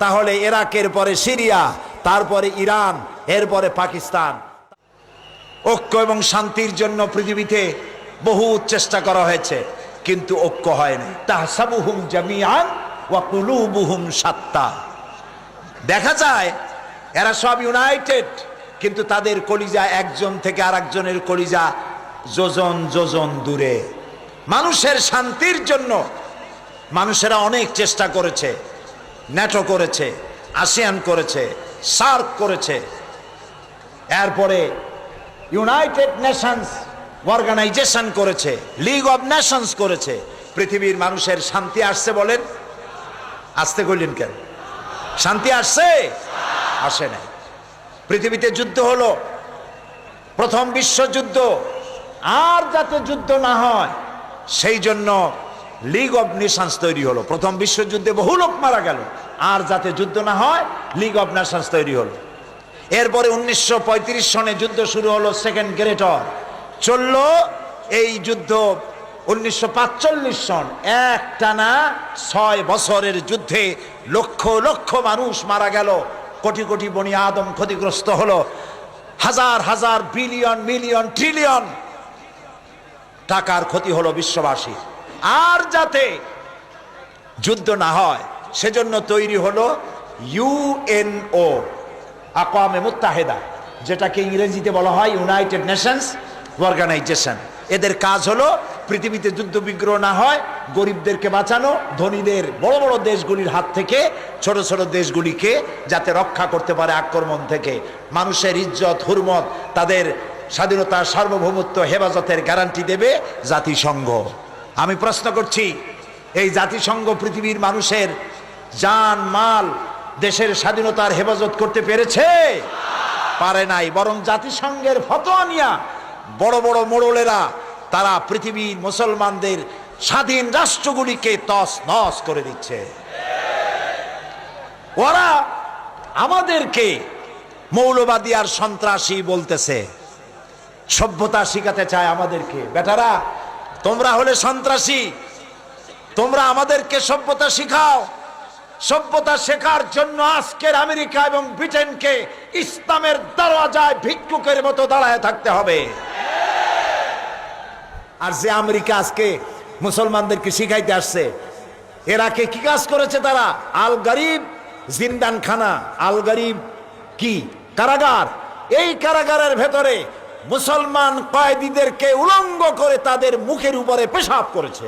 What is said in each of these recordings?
তাহলে ইরাকের পরে সিরিয়া, তারপরে ইরান, এরপরে পাকিস্তান। ঐক্য এবং শান্তির জন্য পৃথিবীতে বহু চেষ্টা করা হয়েছে, কিন্তু ঐক্য হয়নি। তাহসাবুহুম জামিআন ওয়া কুলুবুহুম শাত্তা। দেখা যায় এরা সব ইউনাইটেড, কিন্তু তাদের কলিজা একজন থেকে আরেকজনের কলিজা যোজন যোজন দূরে। মানুষের শান্তির জন্য মানুষেরা অনেক চেষ্টা করেছে, ন্যাটো করেছে, আসিয়ান করেছে, সার্ক করেছে, এরপরে ইউনাইটেড নেশনস অর্গানাইজেশন করেছে, লিগ অব নেশনস করেছে। পৃথিবীর মানুষের শান্তি আসছে বলেন? আসতে কইলেন কেন? শান্তি আসছে? আসে নাই। পৃথিবীতে যুদ্ধ হলো, প্রথম বিশ্বযুদ্ধ, আর যাতে যুদ্ধ না হয় সেই জন্য লিগ অব নেশনস তৈরি হলো। প্রথম বিশ্বযুদ্ধে বহু লোক মারা গেল, আর যাতে যুদ্ধ না হয় লিগ অব নেশনস তৈরি হলো। এরপরে 1935 সনে যুদ্ধ শুরু হলো, সেকেন্ড গ্রেট ওয়ার চলল। এই যুদ্ধ 1945 সন, একটানা 6 বছরের যুদ্ধে লক্ষ লক্ষ মানুষ মারা গেল, কোটি কোটি বনি আদম ক্ষতিগ্রস্ত হলো, হাজার হাজার বিলিয়ন মিলিয়ন ট্রিলিয়ন টাকার ক্ষতি হলো বিশ্ববাসী। আর যাতে যুদ্ধ না হয় সেজন্য তৈরি হলো ইউএনও, আকওয়ামে মুত্তাহিদা, যেটাকে ইংরেজিতে বলা হয় ইউনাইটেড নেশনস অর্গানাইজেশন। এদের কাজ হলো পৃথিবীতে যুদ্ধ বিগ্রহ না হয়, গরিবদেরকে বাঁচানো, ধনীদের বড় বড় দেশগুলির হাত থেকে ছোট ছোট দেশগুলিকে যাতে রক্ষা করতে পারে আক্রমণ থেকে। মানুষের ইজ্জত হুরমত, তাদের স্বাধীনতা সার্বভৌমত্ব হেফাজতের গ্যারান্টি দেবে জাতিসংঘ। আমি প্রশ্ন করছি, এই জাতিসংঘ পৃথিবীর মানুষের জান মাল, দেশের স্বাধীনতার হেফাজত করতে পেরেছে? পারে নাই। বরং জাতিসংঘের ফতোয়া নিয়া বড় বড় মোড়লেরা তারা পৃথিবীর মুসলমানদের স্বাধীন রাষ্ট্রগুলিকে তস নস করে দিচ্ছে। ওরা আমাদেরকে মৌলবাদী আর সন্ত্রাসী বলতেছে, সভ্যতা শিখাতে চায় আমাদেরকে। বেটারা, তোমরা হলে সন্ত্রাসী, তোমরা আমাদেরকে সভ্যতা শিখাও। সভ্যতা শেখার জন্য আজকের আমেরিকা এবং ব্রিটেনকে ইসলামের দরওয়াজায় ভিক্ষুকের মতো দাঁড়ায় থাকতে হবে। আর যে আমেরিকা আজকে মুসলমানদেরকে শিখাইতে আসছে, এরাকে কি কাজ করেছে তারা? আল গরিব জিন্দানখানা, আল গরিব কি কারাগার, এই কারাগারের ভেতরে মুসলমান কয়েদিদেরকে উলঙ্গ করে তাদের মুখের উপরে পেশাব করেছে।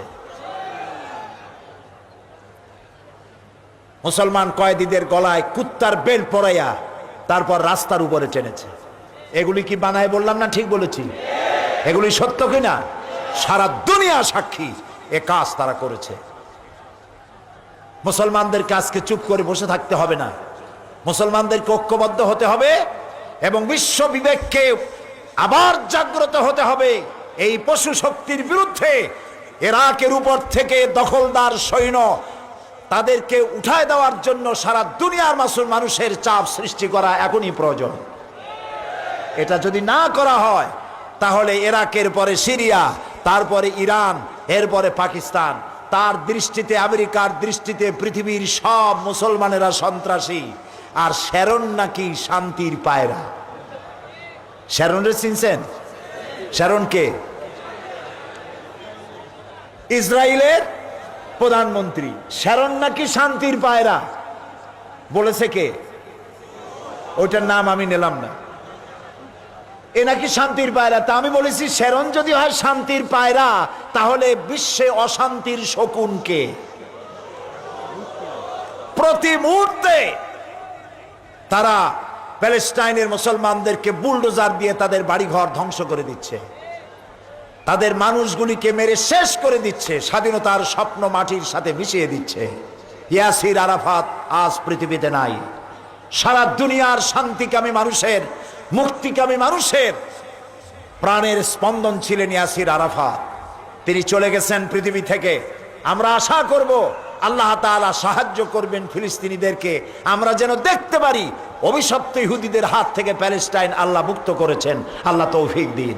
মুসলমান কয়েদিদের গলায় কুত্তার বেল্ট পরাইয়া তারপর রাস্তার উপরে টেনেছে। এগুলি কি বানায় বললাম না? ঠিক বলেছি? এগুলি সত্য কিনা? সারা দুনিয়া সাক্ষী, এ কাজ তারা করেছে। মুসলমানদেরকে আজকে চুপ করে বসে থাকতে হবে না, মুসলমানদেরকে ঐক্যবদ্ধ হতে হবে এবং বিশ্ব বিবেককে আবার জাগ্রত হতে হবে। এই পশু শক্তির বিরুদ্ধে ইরাকের উপর থেকে দখলদার সৈন্য তাদেরকে উঠায় দেওয়ার জন্য সারা দুনিয়ার মানুষের চাপ সৃষ্টি করা এখনই প্রয়োজন। এটা যদি না করা হয় তাহলে ইরাকের পরে সিরিয়া, তারপরে ইরান, এরপরে পাকিস্তান, তার দৃষ্টিতে আমেরিকার দৃষ্টিতে পৃথিবীর সব মুসলমানেরা সন্ত্রাসী। আর শ্যারন নাকি শান্তির পায়রা। শ্যারনরে চিনছেন? শ্যারনকে ইসরায়েলের প্রধানমন্ত্রী। শ্যারন নাকি শান্তির পায়রা বলেছে কে? ওইটার নাম আমি নিলাম না। এ নাকি শান্তির পায়রা। তা আমি বলেছি, শ্যারন যদি হয় শান্তির পায়রা, তাহলে বিশ্বে অশান্তির শকুন কে? প্রতি মুহূর্তে তারা প্যালেস্টাইনের মুসলমানদেরকে বুলডোজার দিয়ে তাদের বাড়িঘর ধ্বংস করে দিচ্ছে, তাদের মানুষগুলিকে মেরে শেষ করে দিচ্ছে, স্বাধীনতার স্বপ্ন মাটির সাথে মিশিয়ে দিচ্ছে। ইয়াসির আরাফাত আজ পৃথিবীতে নাই। সারা দুনিয়ার শান্তিকামী মানুষের, মুক্তিকামী মানুষের প্রাণের স্পন্দন ছিলেন ইয়াসির আরাফাত। তিনি চলে গেছেন পৃথিবী থেকে। আমরা আশা করব আল্লাহ তাআলা সাহায্য করবেন ফিলিস্তিনিদেরকে, আমরা যেন দেখতে পারি অভিশপ্ত ইহুদিদের হাত থেকে প্যালেস্টাইন আল্লাহ মুক্ত করেছেন। আল্লাহ তৌফিক দিন।